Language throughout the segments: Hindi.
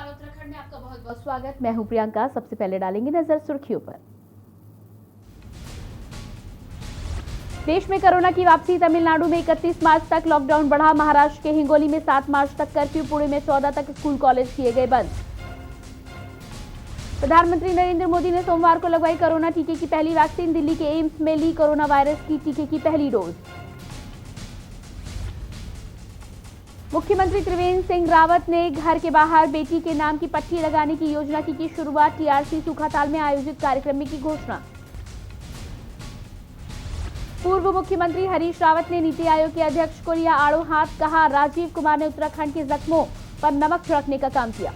नमस्कार, उत्तराखंड में आपका बहुत बहुत स्वागत। मैं हूं प्रियंका। सबसे पहले डालेंगे नजर सुर्खियों पर। देश में कोरोना की वापसी। तमिलनाडु में 31 मार्च तक लॉकडाउन बढ़ा। महाराष्ट्र के हिंगोली में 7 मार्च तक कर्फ्यू। पुणे में 14 तक स्कूल कॉलेज किए गए बंद। प्रधानमंत्री नरेंद्र मोदी ने सोमवार को लगवाई कोरोना टीके की पहली वैक्सीन। दिल्ली के एम्स में ली कोरोना वायरस की टीके की पहली डोज। मुख्यमंत्री त्रिवेंद्र सिंह रावत ने घर के बाहर बेटी के नाम की पट्टी लगाने की योजना की शुरुआत। टीआरसी सूखाताल में आयोजित कार्यक्रम में की घोषणा। पूर्व मुख्यमंत्री हरीश रावत ने नीति आयोग के अध्यक्ष को लिया आड़ो हाथ। कहा, राजीव कुमार ने उत्तराखंड के जख्मों पर नमक छिड़कने का काम किया।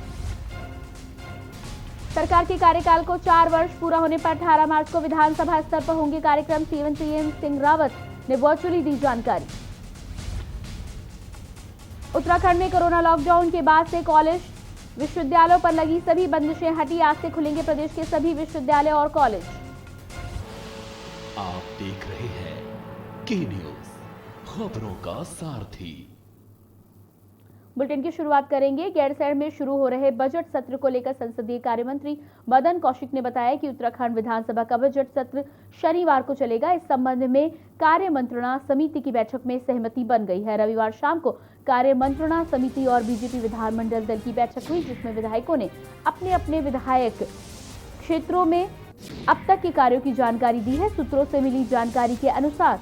सरकार के कार्यकाल को 4 वर्ष पूरा होने पर 18 मार्च को विधानसभा स्तर पर होंगे कार्यक्रम। सीएम त्रिवेंद्र सिंह रावत ने वर्चुअली दी जानकारी। उत्तराखंड में कोरोना लॉकडाउन के बाद से कॉलेज विश्वविद्यालयों पर लगी सभी बंदिशें हटी। आज से खुलेंगे प्रदेश के सभी विश्वविद्यालय और कॉलेज। आप देख रहे हैं के न्यूज, खबरों का सारथी। बुलेटिन की शुरुआत करेंगे। गैरसैंण में शुरू हो रहे बजट सत्र को लेकर संसदीय कार्य मंत्री मदन कौशिक ने बताया कि उत्तराखंड विधानसभा का बजट सत्र शनिवार को चलेगा। इस संबंध में कार्य मंत्रणा समिति की बैठक में सहमति बन गई है। रविवार शाम को कार्य मंत्रणा समिति और बीजेपी विधानमंडल दल की बैठक हुई, जिसमें विधायकों ने अपने अपने विधायक क्षेत्रों में अब तक के कार्यों की जानकारी दी है। सूत्रों से मिली जानकारी के अनुसार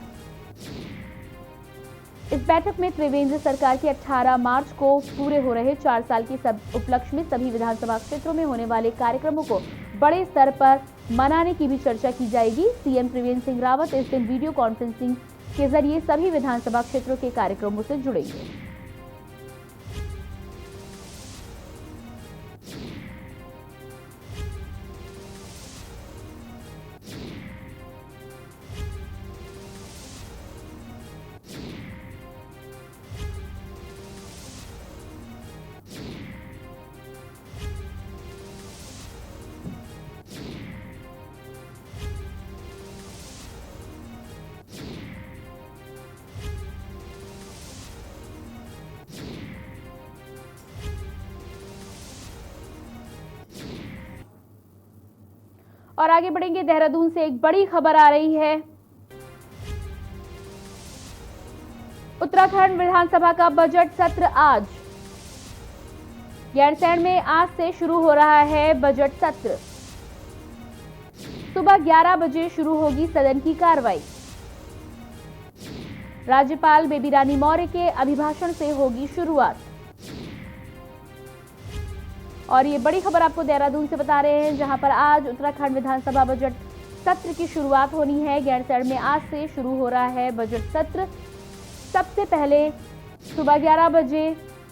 इस बैठक में त्रिवेंद्र सरकार के 18 मार्च को पूरे हो रहे 4 साल के उपलक्ष्य में सभी विधानसभा क्षेत्रों में होने वाले कार्यक्रमों को बड़े स्तर पर मनाने की भी चर्चा की जाएगी। सीएम त्रिवेंद्र सिंह रावत इस दिन वीडियो कॉन्फ्रेंसिंग के जरिए सभी विधानसभा क्षेत्रों के कार्यक्रमों से जुड़ेंगे। और आगे बढ़ेंगे। देहरादून से एक बड़ी खबर आ रही है। उत्तराखंड विधानसभा का बजट सत्र आज। गैरसैंण में आज से शुरू हो रहा है बजट सत्र। सुबह 11 बजे शुरू होगी सदन की कार्रवाई। राज्यपाल बेबी रानी मौर्य के अभिभाषण से होगी शुरुआत। और ये बड़ी खबर आपको देहरादून से बता रहे हैं, जहां पर आज उत्तराखंड विधानसभा बजट सत्र की शुरुआत होनी है। गैरसैंण में आज से शुरू हो रहा है बजट सत्र। सबसे पहले सुबह 11 बजे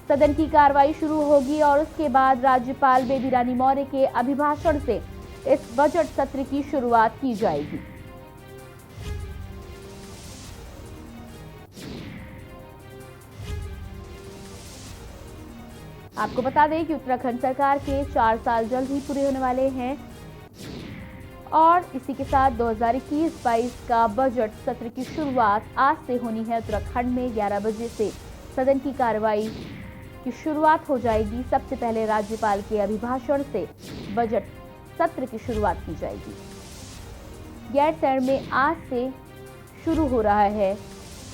सदन की कार्रवाई शुरू होगी और उसके बाद राज्यपाल बेबी रानी मौर्य के अभिभाषण से इस बजट सत्र की शुरुआत की जाएगी। आपको बता दें कि उत्तराखंड सरकार के 4 साल जल्द ही पूरे होने वाले हैं और इसी के साथ 2021-22 का बजट सत्र की शुरुआत आज से होनी है। उत्तराखंड में 11 बजे से सदन की कार्रवाई की शुरुआत हो जाएगी। सबसे पहले राज्यपाल के अभिभाषण से बजट सत्र की शुरुआत की जाएगी। गैरसैंण में आज से शुरू हो रहा है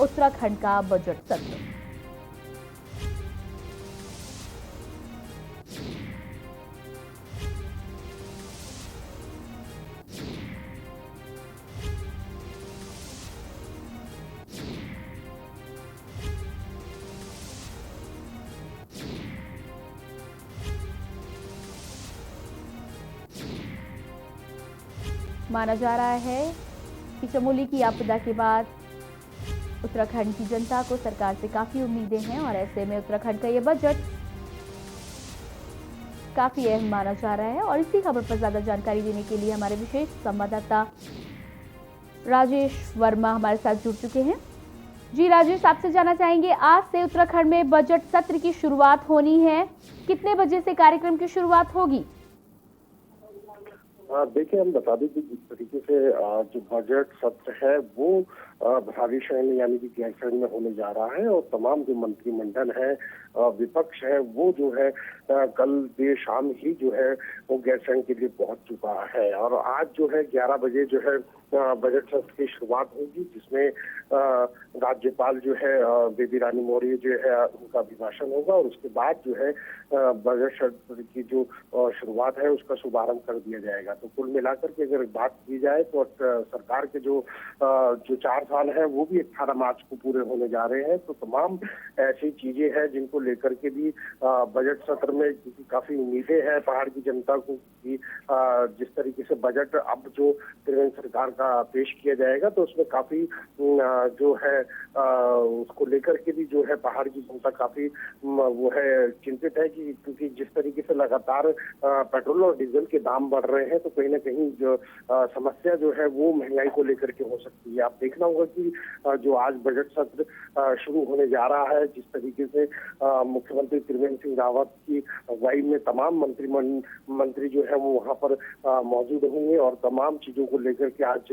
उत्तराखंड का बजट सत्र। माना जा रहा है कि चमोली की आपदा के बाद उत्तराखंड की जनता को सरकार से काफी उम्मीदें हैं और ऐसे में उत्तराखंड का ये बजट काफी अहम माना जा रहा है। और इसी खबर पर ज्यादा जानकारी देने के लिए हमारे विशेष संवाददाता राजेश वर्मा हमारे साथ जुड़ चुके हैं। जी राजेश, आपसे जानना चाहेंगे, आज से उत्तराखंड में बजट सत्र की शुरुआत होनी है, कितने बजे से कार्यक्रम की शुरुआत होगी? देखिए, हम बता दें कि जिस तरीके से जो बजट सत्र है वो भारीशयन यानी कि गैरसैंण में होने जा रहा है। और तमाम जो मंत्रिमंडल है, विपक्ष है, वो जो है कल देर शाम ही जो है वो गैरसैंण के लिए पहुंच चुका है। और आज जो है 11 बजे जो है बजट सत्र की शुरुआत होगी, जिसमें राज्यपाल जो है बेबी रानी मौर्य जो है उनका अभिभाषण होगा और उसके बाद जो है बजट सत्र की जो शुरुआत है उसका शुभारंभ कर दिया जाएगा। तो कुल मिलाकर के अगर बात की जाए तो सरकार के जो 4 साल है वो भी 18 मार्च को पूरे होने जा रहे हैं। तो तमाम ऐसी चीजें हैं जिनको लेकर के भी बजट सत्र में काफी उम्मीदें हैं पहाड़ की जनता को कि जिस तरीके से बजट अब जो त्रिवेंद्र सरकार का पेश किया जाएगा तो उसमें काफी जो है उसको लेकर के भी जो है पहाड़ की जनता काफी वो है चिंतित है कि क्योंकि जिस तरीके से लगातार पेट्रोल और डीजल के दाम बढ़ रहे हैं तो कहीं ना कहीं जो समस्या जो है वो महंगाई को लेकर के हो सकती है। आप देखना होगा कि जो आज बजट सत्र शुरू होने जा रहा है, जिस तरीके से मुख्यमंत्री त्रिवेंद्र सिंह रावत की अगुवाई में तमाम मंत्री जो है वो वहां पर मौजूद होंगे और तमाम चीजों को लेकर के आज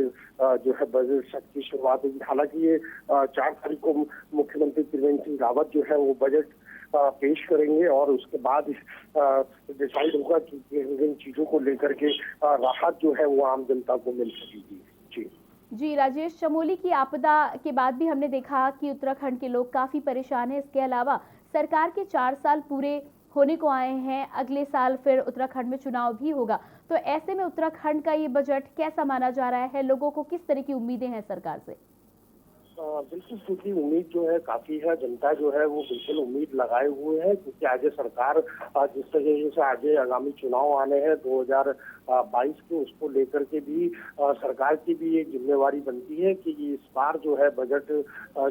जो है बजट सत्र की शुरुआत होगी। हालांकि ये 4 तारीख को मुख्यमंत्री त्रिवेंद्र सिंह रावत जो है वो बजट पेश करेंगे और उसके बाद डिसाइड होगा कि इन चीजों को लेकर के राहत जो है वो आम जनता को मिल सकेगी। जी राजेश, चमोली की आपदा के बाद भी हमने देखा कि उत्तराखंड के लोग काफी परेशान हैं। इसके अलावा सरकार के 4 साल पूरे होने को आए हैं, अगले साल फिर उत्तराखंड में चुनाव भी होगा। तो ऐसे में उत्तराखंड का ये बजट कैसा माना जा रहा है? लोगों को किस तरह की उम्मीदें हैं सरकार से? बिल्कुल, क्योंकि उम्मीद जो है काफी है, जनता जो है वो बिल्कुल उम्मीद लगाए हुए है क्योंकि आगे सरकार जिस तरीके से आगे आगामी चुनाव आने हैं 2022 के, उसको लेकर के भी सरकार की भी एक जिम्मेवारी बनती है कि इस बार जो है बजट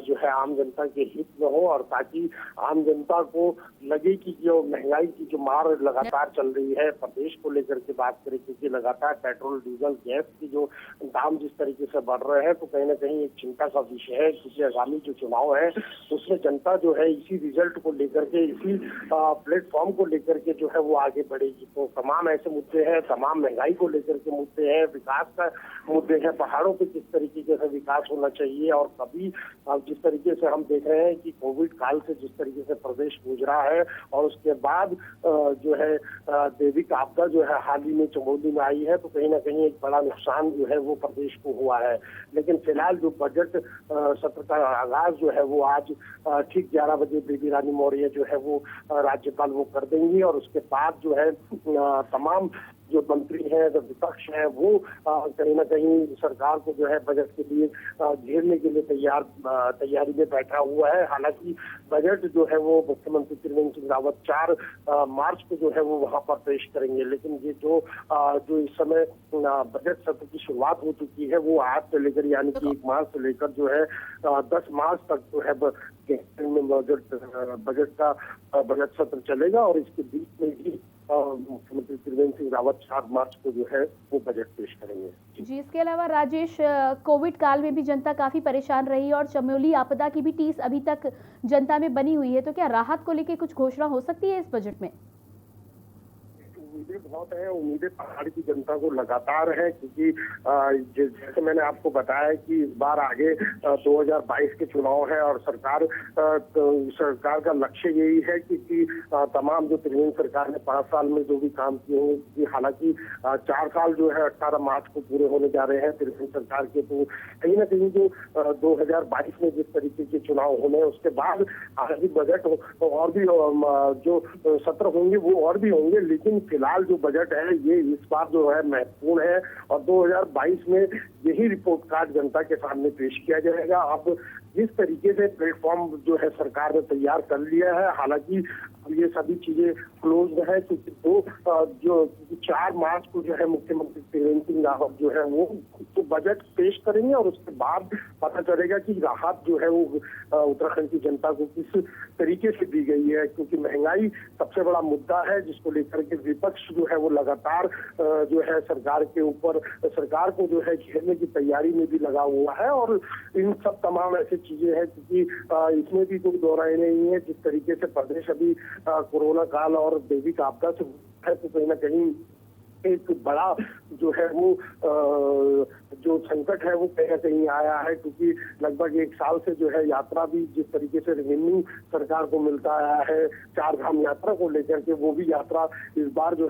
जो है आम जनता के हित में हो और ताकि आम जनता को लगे कि जो महंगाई की जो मार लगातार चल रही है प्रदेश को लेकर के बात करें, क्योंकि लगातार पेट्रोल डीजल गैस की जो दाम जिस तरीके से बढ़ रहे हैं तो कहीं ना कहीं एक चिंता का विषय है क्योंकि आगामी जो चुनाव है उसमें जनता जो है इसी रिजल्ट को लेकर के, इसी प्लेटफॉर्म को लेकर के जो है वो आगे बढ़ेगी। तो तमाम ऐसे मुद्दे हैं, तमाम महंगाई को लेकर के मुद्दे हैं, विकास का मुद्दे हैं, पहाड़ों पे किस तरीके से विकास होना चाहिए। और कभी जिस तरीके से हम देख रहे हैं कि कोविड काल से जिस तरीके से प्रदेश गुजरा है और उसके बाद जो है दैविक आपदा जो है हाल ही में चमोली में आई है, तो कहीं ना कहीं एक बड़ा नुकसान जो है वो प्रदेश को हुआ है। लेकिन फिलहाल जो बजट सत्र का आगाज जो है वो आज ठीक 11 बजे बेबी रानी मौर्य जो है वो राज्यपाल वो कर देंगी और उसके बाद जो है तमाम जो मंत्री हैं, जो विपक्ष है, वो कहीं ना कहीं सरकार को जो है बजट के लिए घेरने के लिए तैयारी में बैठा हुआ है। हालांकि बजट जो है वो मुख्यमंत्री त्रिवेंद्र सिंह रावत 4 मार्च को जो है वो वहां पर पेश करेंगे। लेकिन ये जो इस समय बजट सत्र की शुरुआत हो चुकी है वो आज से लेकर यानी कि 1 मार्च से लेकर जो है 10 मार्च तक जो है बजट सत्र चलेगा और इसके बीच में ही मुख्यमंत्री त्रिवेंद्र सिंह रावत 4 मार्च को जो है वो बजट पेश करेंगे। जी, इसके अलावा राजेश, कोविड काल में भी जनता काफी परेशान रही और चमोली आपदा की भी टीस अभी तक जनता में बनी हुई है, तो क्या राहत को लेकर कुछ घोषणा हो सकती है इस बजट में? उम्मीदें बहुत है, उम्मीदें पहाड़ की जनता को लगातार है क्योंकि जैसे मैंने आपको बताया कि इस बार आगे 2022 के चुनाव है और सरकार का लक्ष्य यही है कि तमाम जो त्रिवेंद्र सरकार ने 5 साल में जो भी काम किए होंगे, हालांकि 4 साल जो है 18 मार्च को पूरे होने जा रहे हैं त्रिवेंद्र सरकार के, तो कहीं ना कहीं जो 2022 में जिस तरीके के चुनाव होने उसके बाद आगे बजट और भी जो सत्र होंगे वो और भी होंगे। लेकिन फिलहाल जो बजट है ये इस बार जो है महत्वपूर्ण है और 2022 में यही रिपोर्ट कार्ड जनता के सामने पेश किया जाएगा। अब जिस तरीके से प्लेटफॉर्म जो है सरकार ने तैयार कर लिया है, हालांकि ये सभी चीजें क्लोज है क्योंकि जो 4 मार्च को जो है मुख्यमंत्री त्रिवेंद्र सिंह रावत जो है वो तो बजट पेश करेंगे और उसके बाद पता चलेगा कि राहत जो है वो उत्तराखंड की जनता को किस तरीके से दी गई है, क्योंकि महंगाई सबसे बड़ा मुद्दा है जिसको लेकर के विपक्ष जो है वो लगातार जो है सरकार के ऊपर, सरकार को जो है घेरने की तैयारी में भी लगा हुआ है। और इन सब तमाम ऐसी चीजें हैं क्योंकि इसमें भी कोई दो राय नहीं है, जिस तरीके से प्रदेश अभी कोरोना काल और दैविक आपदा से है तो कहीं ना कहीं एक बड़ा जो है वो जो संकट है वो कहीं ना कहीं आया है, क्योंकि लगभग 1 साल से जो है यात्रा भी जिस तरीके से रेवेन्यू सरकार को मिलता आया है 4 धाम यात्रा को लेकर के, वो भी यात्रा इस बार जो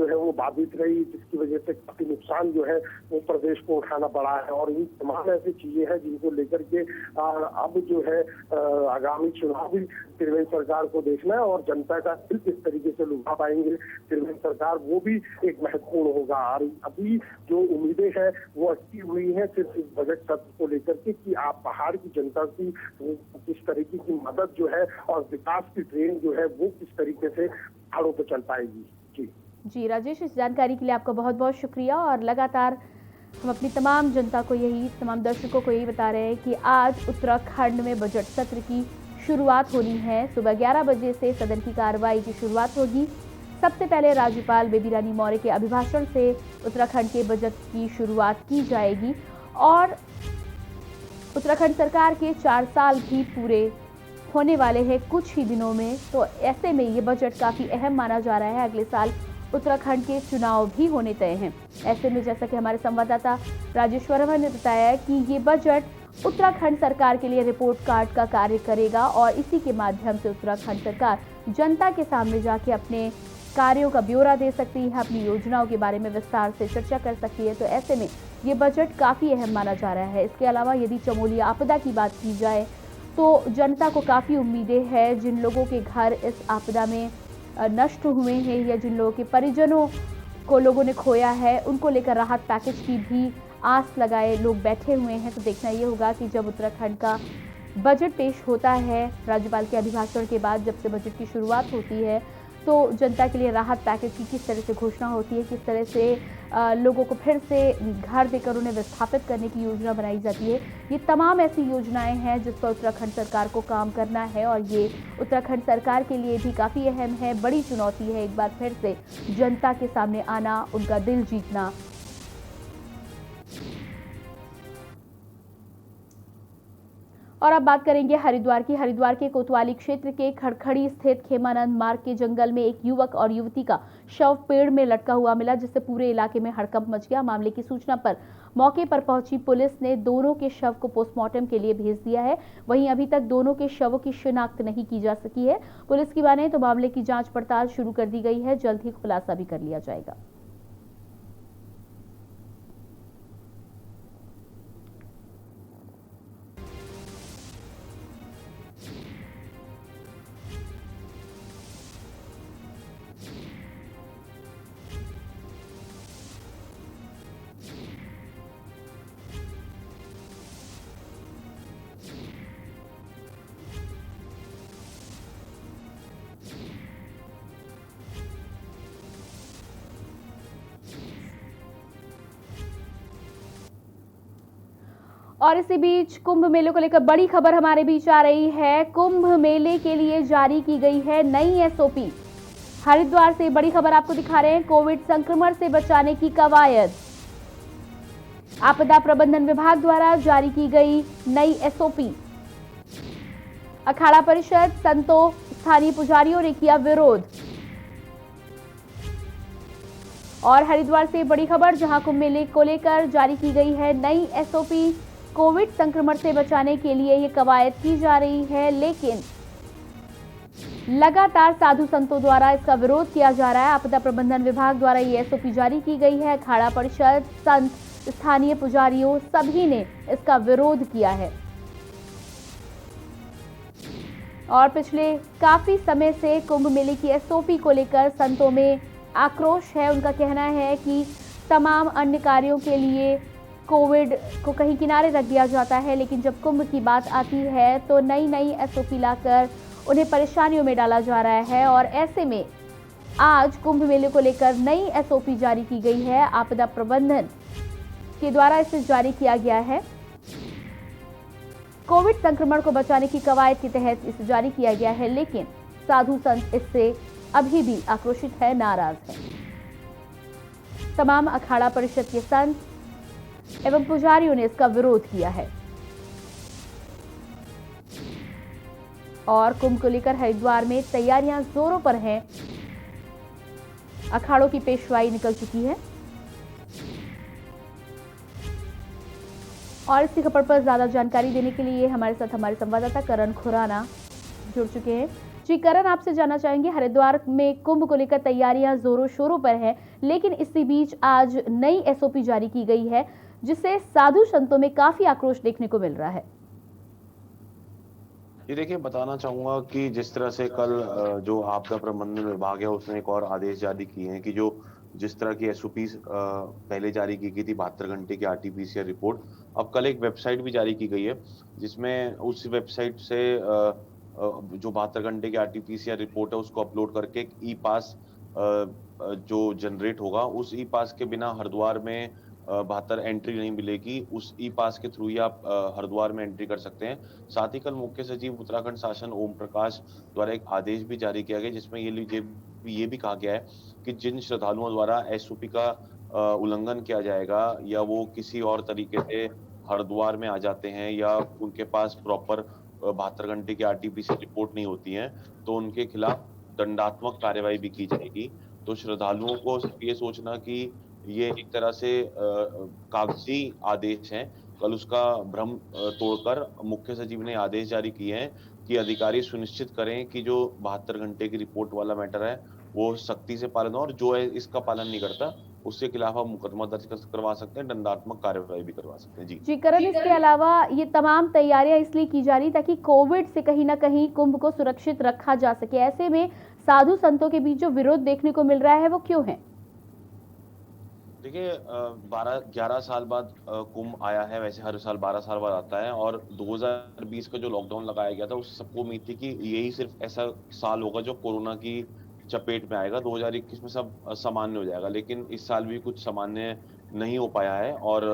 है वो बाधित रही, जिसकी वजह से काफी नुकसान जो है वो प्रदेश को उठाना पड़ा है। और इन तमाम ऐसी चीजें हैं जिनको लेकर के अब जो है आगामी चुनाव भी त्रिवेंद्र सरकार को देखना है, और जनता का दिल किस तरीके से लुभा पाएंगे त्रिवेंद्र सरकार, वो भी एक महत्वपूर्ण होगा। और अभी जो उम्मीदें हैं वो अटकी हुई है सिर्फ इस बजट सत्र को लेकर के कि आप पहाड़ की जनता की किस तरीके की मदद जो है और विकास की ट्रेन जो है वो किस तरीके से पहाड़ों पर चल पाएगी। जी राजेश, इस जानकारी के लिए आपका बहुत बहुत शुक्रिया। और लगातार हम अपनी तमाम जनता को तमाम दर्शकों को यही बता रहे हैं कि आज उत्तराखंड में बजट सत्र की शुरुआत होनी है। सुबह 11 बजे से सदन की कार्रवाई की शुरुआत होगी। सबसे पहले राज्यपाल बेबी रानी मौर्य के अभिभाषण से उत्तराखंड के बजट की शुरुआत की जाएगी और उत्तराखंड सरकार के 4 साल भी पूरे होने वाले हैं कुछ ही दिनों में। तो ऐसे में ये बजट काफ़ी अहम माना जा रहा है। अगले साल उत्तराखंड के चुनाव भी होने तय हैं। ऐसे में जैसा कि हमारे संवाददाता राजेश वर्मा ने बताया कि ये बजट उत्तराखंड सरकार के लिए रिपोर्ट कार्ड का कार्य करेगा और इसी के माध्यम से उत्तराखंड सरकार जनता के सामने जाके अपने कार्यों का ब्यौरा दे सकती है, अपनी योजनाओं के बारे में विस्तार से चर्चा कर सकती है। तो ऐसे में ये बजट काफ़ी अहम माना जा रहा है। इसके अलावा यदि चमोली आपदा की बात की जाए तो जनता को काफ़ी उम्मीदें हैं। जिन लोगों के घर इस आपदा में नष्ट हुए हैं या जिन लोगों के परिजनों को लोगों ने खोया है, उनको लेकर राहत पैकेज की भी आस लगाए लोग बैठे हुए हैं। तो देखना ये होगा कि जब उत्तराखंड का बजट पेश होता है राज्यपाल के अभिभाषण के बाद, जब से बजट की शुरुआत होती है, तो जनता के लिए राहत पैकेज की किस तरह से घोषणा होती है, किस तरह से लोगों को फिर से घर देकर उन्हें विस्थापित करने की योजना बनाई जाती है। ये तमाम ऐसी योजनाएं हैं जिस पर उत्तराखंड सरकार को काम करना है और ये उत्तराखंड सरकार के लिए भी काफ़ी अहम है, बड़ी चुनौती है एक बार फिर से जनता के सामने आना, उनका दिल जीतना। और अब बात करेंगे हरिद्वार की। हरिद्वार के कोतवाली क्षेत्र के खड़खड़ी स्थित खेमानंद मार्ग के जंगल में एक युवक और युवती का शव पेड़ में लटका हुआ मिला, जिससे पूरे इलाके में हड़कंप मच गया। मामले की सूचना पर मौके पर पहुंची पुलिस ने दोनों के शव को पोस्टमार्टम के लिए भेज दिया है। वहीं अभी तक दोनों के शवों की शिनाख्त नहीं की जा सकी है। पुलिस की माने तो मामले की जाँच पड़ताल शुरू कर दी गई है, जल्द ही खुलासा भी कर लिया जाएगा। और इसी बीच कुंभ मेले को लेकर बड़ी खबर हमारे बीच आ रही है। कुंभ मेले के लिए जारी की गई है नई एसओपी। हरिद्वार से बड़ी खबर आपको दिखा रहे हैं। कोविड संक्रमण से बचाने की कवायद। आपदा प्रबंधन विभाग द्वारा जारी की गई नई एसओपी। अखाड़ा परिषद, संतों, स्थानीय पुजारियों ने किया विरोध। और हरिद्वार से बड़ी खबर, जहां कुंभ मेले को लेकर जारी की गई है नई एसओपी। कोविड संक्रमण से बचाने के लिए ये कवायद की जा रही है, लेकिन लगातार साधु संतों द्वारा इसका विरोध किया जा रहा है। आपदा प्रबंधन विभाग द्वारा ये एसओपी जारी की गई है। अखाड़ा परिषद, संत, स्थानीय पुजारियों सभी ने इसका विरोध किया है और पिछले काफी समय से कुंभ मेले की एसओपी को लेकर संतों में आक्रोश है। उनका कहना है कि तमाम अन्य कार्यों के लिए कोविड को कहीं किनारे रख दिया जाता है, लेकिन जब कुंभ की बात आती है तो नई नई एसओपी लाकर उन्हें परेशानियों में डाला जा रहा है। और ऐसे में आज कुंभ मेले को लेकर नई एसओपी जारी की गई है। आपदा प्रबंधन के द्वारा इसे जारी किया गया है। कोविड संक्रमण को बचाने की कवायद के तहत इसे जारी किया गया है, लेकिन साधु संत इससे अभी भी आक्रोशित है, नाराज है। तमाम अखाड़ा परिषद के संत एवं पुजारियों ने इसका विरोध किया है। और कुंभ को लेकर हरिद्वार में तैयारियां जोरों पर हैं। अखाड़ों की पेशवाई निकल चुकी है। और इसी खबर पर ज्यादा जानकारी देने के लिए हमारे साथ हमारे संवाददाता करण खुराना जुड़ चुके हैं। जी करण, आपसे जानना चाहेंगे, हरिद्वार में कुंभ को लेकर तैयारियां जोरों शोरों पर है, लेकिन इसी बीच आज नई एसओपी जारी की गई है जिससे साधु संतों में काफी आक्रोश देखने को मिल रहा है। ये देखिए, बताना चाहूंगा कि जिस तरह से कल जो आपदा प्रबंधन विभाग है उसने एक और आदेश जारी किए हैं कि जो जिस तरह की एसओपी पहले जारी की गई थी 72 घंटे की आरटीपीसीआर रिपोर्ट, अब कल एक वेबसाइट भी जारी की गई है जिसमें उस वेबसाइट से जो 72 घंटे की आरटीपीसीआर रिपोर्ट है उसको अपलोड करके एक ई पास जो जनरेट होगा, उस ई पास के बिना हरिद्वार में 72 एंट्री नहीं मिलेगी। उस ई पास के थ्रू ही आप हरिद्वार में एंट्री कर सकते हैं। साथ ही कल मुख्य सचिव उत्तराखंड शासन ओम प्रकाश द्वारा एक आदेश भी जारी किया गया जिसमें ये भी कहा गया है कि जिन श्रद्धालुओं द्वारा एसओपी का उल्लंघन किया जाएगा या वो किसी और तरीके से हरिद्वार में आ जाते हैं या उनके पास प्रॉपर 72 घंटे की आरटीपीसीआर रिपोर्ट नहीं होती है, तो उनके खिलाफ दंडात्मक कार्यवाही भी की जाएगी। तो श्रद्धालुओं को सिर्फ ये सोचना कि ये एक तरह से कागजी आदेश है, कल उसका भ्रम तोड़कर मुख्य सचिव ने आदेश जारी किए हैं कि अधिकारी सुनिश्चित करें कि जो 72 घंटे की रिपोर्ट वाला मैटर है वो सख्ती से पालन हो, और जो है इसका पालन नहीं करता उसके खिलाफ आप मुकदमा दर्ज करवा सकते हैं, दंडात्मक कार्यवाही भी करवा सकते हैं। जी करण, इसके अलावा ये तमाम तैयारियां इसलिए की जा रही ताकि कोविड से कहीं ना कहीं कुंभ को सुरक्षित रखा जा सके। ऐसे में साधु संतों के बीच जो विरोध देखने को मिल रहा है वो क्यों है? देखिए, 11 साल बाद कुंभ आया है, वैसे हर साल 12 साल बाद आता है, और 2020 का जो लॉकडाउन लगाया गया था उस सबको उम्मीद थी कि यही सिर्फ ऐसा साल होगा जो कोरोना की चपेट में आएगा, 2021 में सब सामान्य हो जाएगा, लेकिन इस साल भी कुछ सामान्य नहीं हो पाया है। और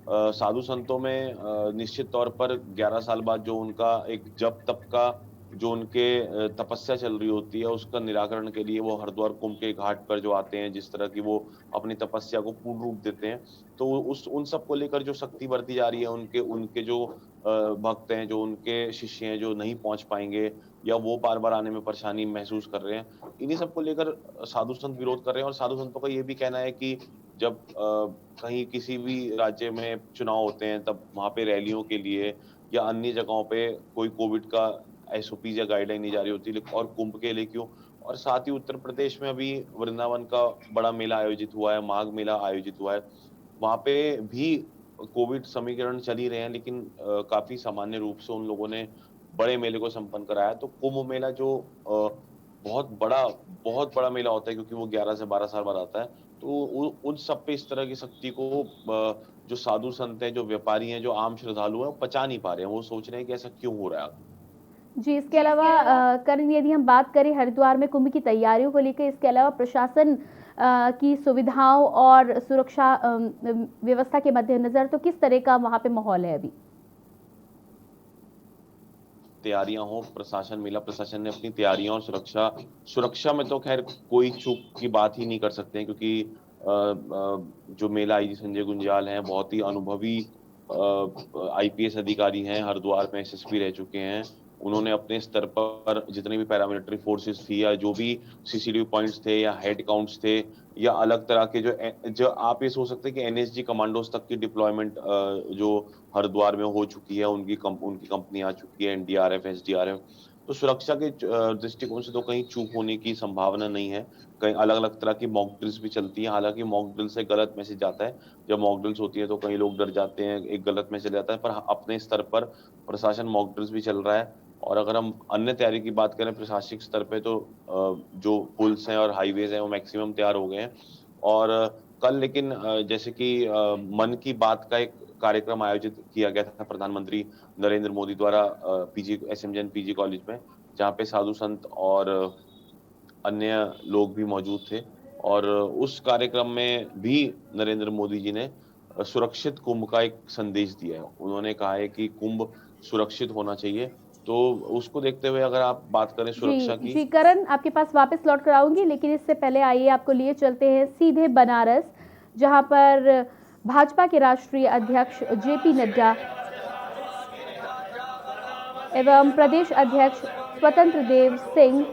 साधु संतों में निश्चित तौर पर 11 साल बाद जो उनका एक जप तप का जो उनके तपस्या चल रही होती है उसका निराकरण के लिए वो हरिद्वार कुंभ के घाट पर जो आते हैं, जिस तरह की वो अपनी तपस्या को पूर्ण रूप देते हैं, तो उन सब को लेकर जो शक्ति बरती जा रही है, उनके जो भक्त हैं, जो उनके शिष्य हैं जो नहीं पहुंच पाएंगे या वो बार बार आने में परेशानी महसूस कर रहे हैं, इन्हीं सब को लेकर साधु संत विरोध कर रहे हैं। और साधु संतों का ये भी कहना है कि जब कहीं किसी भी राज्य में चुनाव होते हैं तब वहां पे रैलियों के लिए या अन्य जगहों पे कोई कोविड का एसओपी या गाइडलाइन नहीं जारी होती, और कुंभ के लिए क्यों? और साथ ही उत्तर प्रदेश में अभी वृंदावन का बड़ा मेला आयोजित हुआ है, माघ मेला आयोजित हुआ है, वहां पे भी कोविड समीकरण चल ही रहे हैं, लेकिन काफी सामान्य रूप से उन लोगों ने बड़े मेले को संपन्न कराया। तो कुंभ मेला जो बहुत बड़ा मेला होता है क्योंकि वो 11 से 12 साल बाद आता है, तो उन सब पे इस तरह की शक्ति को जो साधु संत हैं, जो व्यापारी हैं, जो आम श्रद्धालु हैं, वो पचा नहीं पा रहे हैं। वो सोच रहे हैं कि ऐसा क्यों हो रहा है। जी, इसके अलावा करण, यदि हम बात करें हरिद्वार में कुंभ की तैयारियों को लेकर, इसके अलावा प्रशासन की सुविधाओं और सुरक्षा व्यवस्था के मद्देनजर तो किस तरह का वहां पे माहौल है अभी? तैयारियां हो, मेला प्रशासन ने अपनी तैयारियां और सुरक्षा में तो खैर कोई चूक की बात ही नहीं कर सकते हैं, क्योंकि जो मेला आईजी संजय गुंजाल हैं बहुत ही अनुभवी आईपीएस अधिकारी हैं, हरिद्वार में एसएसपी रह चुके हैं। उन्होंने अपने स्तर पर जितने भी पैरामिलिट्री फोर्सेस थी या जो भी सीसीटीवी पॉइंट्स थे या हेड काउंट्स थे या अलग तरह के जो आप ये सोच सकते हैं कि एनएसजी कमांडोज तक की डिप्लॉयमेंट जो हरिद्वार में हो चुकी है, उनकी कंपनी आ चुकी है, एनडीआरएफ, एसडीआरएफ। तो सुरक्षा के दृष्टिकोण से तो कहीं चूक होने की संभावना नहीं है। कहीं अलग अलग तरह की मॉक ड्रिल्स भी चलती हैं, हालांकि मॉक ड्रिल से गलत मैसेज जाता है। जब मॉक ड्रिल्स होती है तो कई लोग डर जाते हैं, एक गलत मैसेज जाता है, पर अपने स्तर पर प्रशासन मॉक ड्रिल्स भी चल रहा है। और अगर हम अन्य तैयारी की बात करें प्रशासनिक स्तर पे, तो जो पुल्स हैं और हाईवेज हैं वो मैक्सिमम तैयार हो गए हैं। और कल लेकिन जैसे कि मन की बात का एक कार्यक्रम आयोजित किया गया था प्रधानमंत्री नरेंद्र मोदी द्वारा एसएमजन पीजी कॉलेज में, जहाँ पे साधु संत और अन्य लोग भी मौजूद थे। और उस कार्यक्रम में भी नरेंद्र मोदी जी ने सुरक्षित कुंभ का एक संदेश दिया है। उन्होंने कहा है कि कुंभ सुरक्षित होना चाहिए, तो उसको देखते हुए अगर आप बात करें सुरक्षा की। जी करण, आपके पास वापस लौट कर आऊंगी, लेकिन इससे पहले आइए आपको लिए चलते हैं सीधे बनारस, जहां पर भाजपा के राष्ट्रीय अध्यक्ष जेपी नड्डा एवं प्रदेश अध्यक्ष स्वतंत्र देव सिंह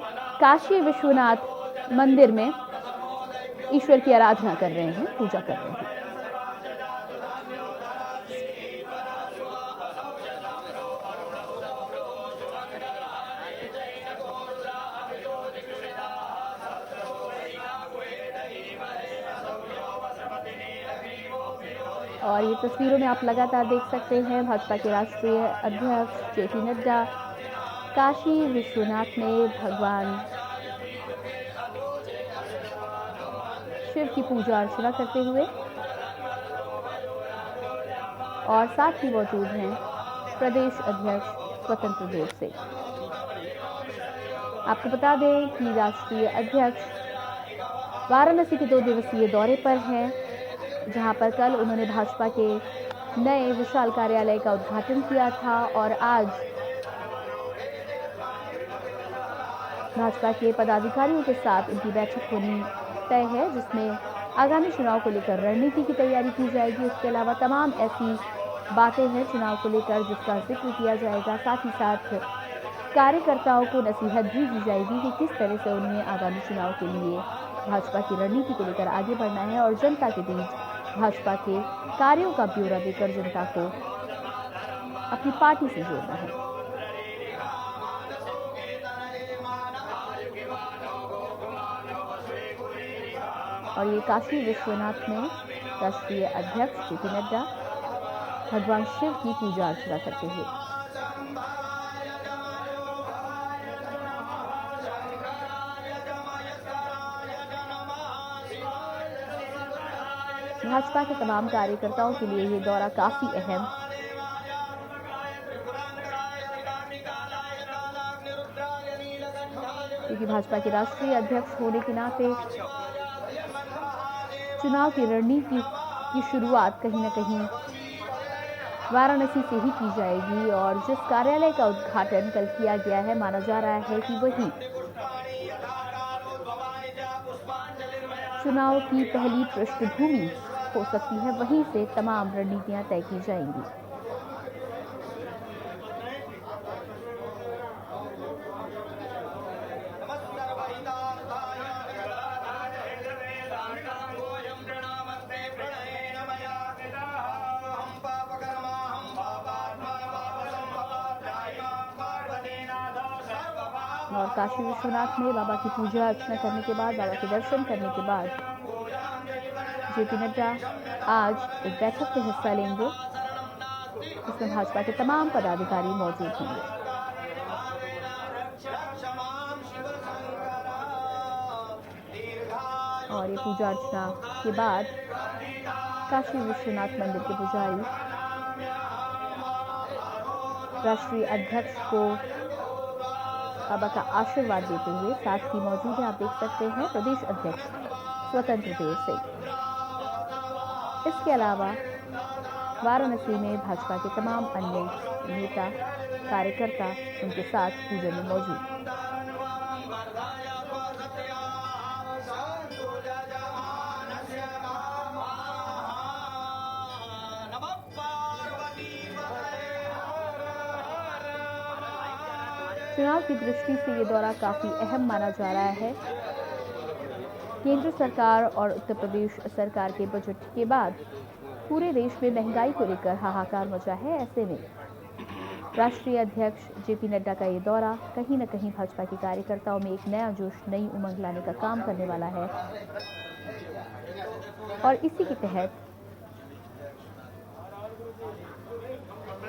काशी विश्वनाथ मंदिर में ईश्वर की आराधना कर रहे हैं, पूजा कर रहे हैं। और ये तस्वीरों में आप लगातार देख सकते हैं भाजपा के राष्ट्रीय अध्यक्ष जेपी नड्डा काशी विश्वनाथ में भगवान शिव की पूजा अर्चना करते हुए और साथ ही मौजूद हैं प्रदेश अध्यक्ष स्वतंत्र देव सिंह। आपको बता दें कि राष्ट्रीय अध्यक्ष वाराणसी के 2 दिवसीय दौरे पर हैं, जहां पर कल उन्होंने भाजपा के नए विशाल कार्यालय का उद्घाटन किया था और आज भाजपा के पदाधिकारियों के साथ उनकी बैठक होनी तय है, जिसमें आगामी चुनाव को लेकर रणनीति की तैयारी की जाएगी। इसके अलावा तमाम ऐसी बातें हैं चुनाव को लेकर जिसका जिक्र किया जाएगा। साथ ही साथ कार्यकर्ताओं को नसीहत भी दी जाएगी कि किस तरह से उन्हें आगामी चुनाव के लिए भाजपा की रणनीति को लेकर आगे बढ़ना है और जनता के बीच भाजपा के कार्यों का ब्यौरा देकर जनता को अपनी पार्टी से जोड़ना है। और ये काशी विश्वनाथ में राष्ट्रीय अध्यक्ष जेपी नड्डा भगवान शिव की पूजा अर्चना करते हुए। भाजपा के तमाम कार्यकर्ताओं के लिए ये दौरा काफी अहम क्योंकि भाजपा के राष्ट्रीय अध्यक्ष होने के नाते चुनाव की रणनीति की शुरुआत कहीं न कहीं वाराणसी से ही की जाएगी और जिस कार्यालय का उद्घाटन कल किया गया है माना जा रहा है कि वही चुनाव की पहली पृष्ठभूमि हो सकती है, वहीं से तमाम रणनीतियां तय की जाएंगी। और काशी विश्वनाथ में बाबा की पूजा अर्चना करने के बाद, बाबा के दर्शन करने के बाद जेपी नड्डा आज एक बैठक में हिस्सा लेंगे, जिसमें भाजपा के तमाम पदाधिकारी मौजूद होंगे। और ये पूजा अर्चना के बाद काशी विश्वनाथ मंदिर के पुजारी राष्ट्रीय अध्यक्ष को बाबा का आशीर्वाद देते हुए साथ ही मौजूद है, आप देख सकते हैं प्रदेश अध्यक्ष स्वतंत्र देव सिंह। इसके अलावा वाराणसी में भाजपा के तमाम अन्य नेता कार्यकर्ता उनके साथ पूजन में मौजूद। चुनाव की दृष्टि से ये दौरा काफी अहम माना जा रहा है। केंद्र सरकार और उत्तर प्रदेश सरकार के बजट के बाद पूरे देश में महंगाई को लेकर हाहाकार मचा है। ऐसे में राष्ट्रीय अध्यक्ष जेपी नड्डा का ये दौरा कहीं न कहीं भाजपा के कार्यकर्ताओं में एक नया जोश, नई उमंग लाने का काम करने वाला है और इसी के तहत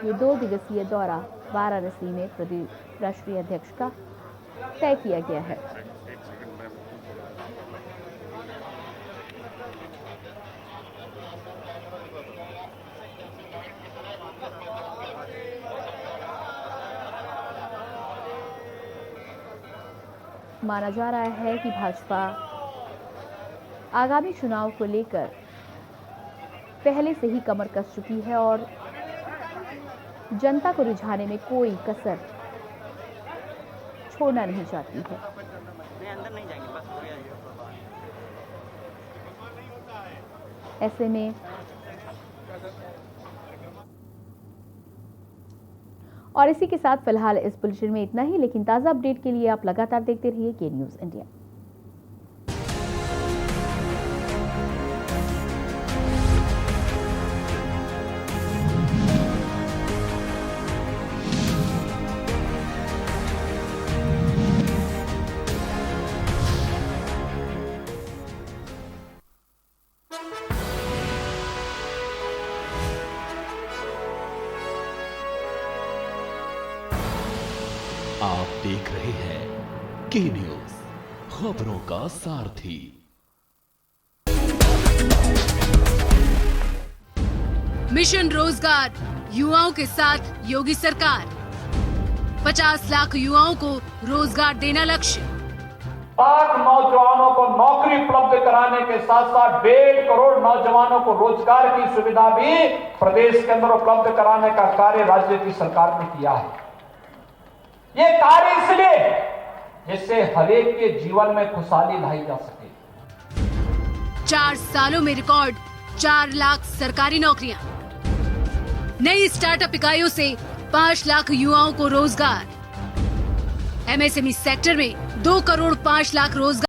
ये 2 दिवसीय दौरा वाराणसी में प्रदेश राष्ट्रीय अध्यक्ष का तय किया गया है। माना जा रहा है कि भाजपा आगामी चुनाव को लेकर पहले से ही कमर कस चुकी है और जनता को रिझाने में कोई कसर छोड़ना नहीं चाहती है। ऐसे में और इसी के साथ फिलहाल इस बुलेटिन में इतना ही, लेकिन ताज़ा अपडेट के लिए आप लगातार देखते रहिए के न्यूज़ इंडिया। देख रहे हैं के न्यूज, खबरों का सारथी। मिशन रोजगार, युवाओं के साथ योगी सरकार। 50 लाख युवाओं को रोजगार देना लक्ष्य। 5 नौजवानों को नौकरी उपलब्ध कराने के साथ साथ 1.5 करोड़ नौजवानों को रोजगार की सुविधा भी प्रदेश के अंदर उपलब्ध कराने का कार्य राज्य की सरकार ने किया है। ये कार्य इसलिए जिससे हर एक के जीवन में खुशहाली लाई जा सके। 4 सालों में रिकॉर्ड 4 लाख सरकारी नौकरियां। नई स्टार्टअप इकाइयों से 5 लाख युवाओं को रोजगार। एमएसएमई सेक्टर में 2 करोड़ 5 लाख रोजगार।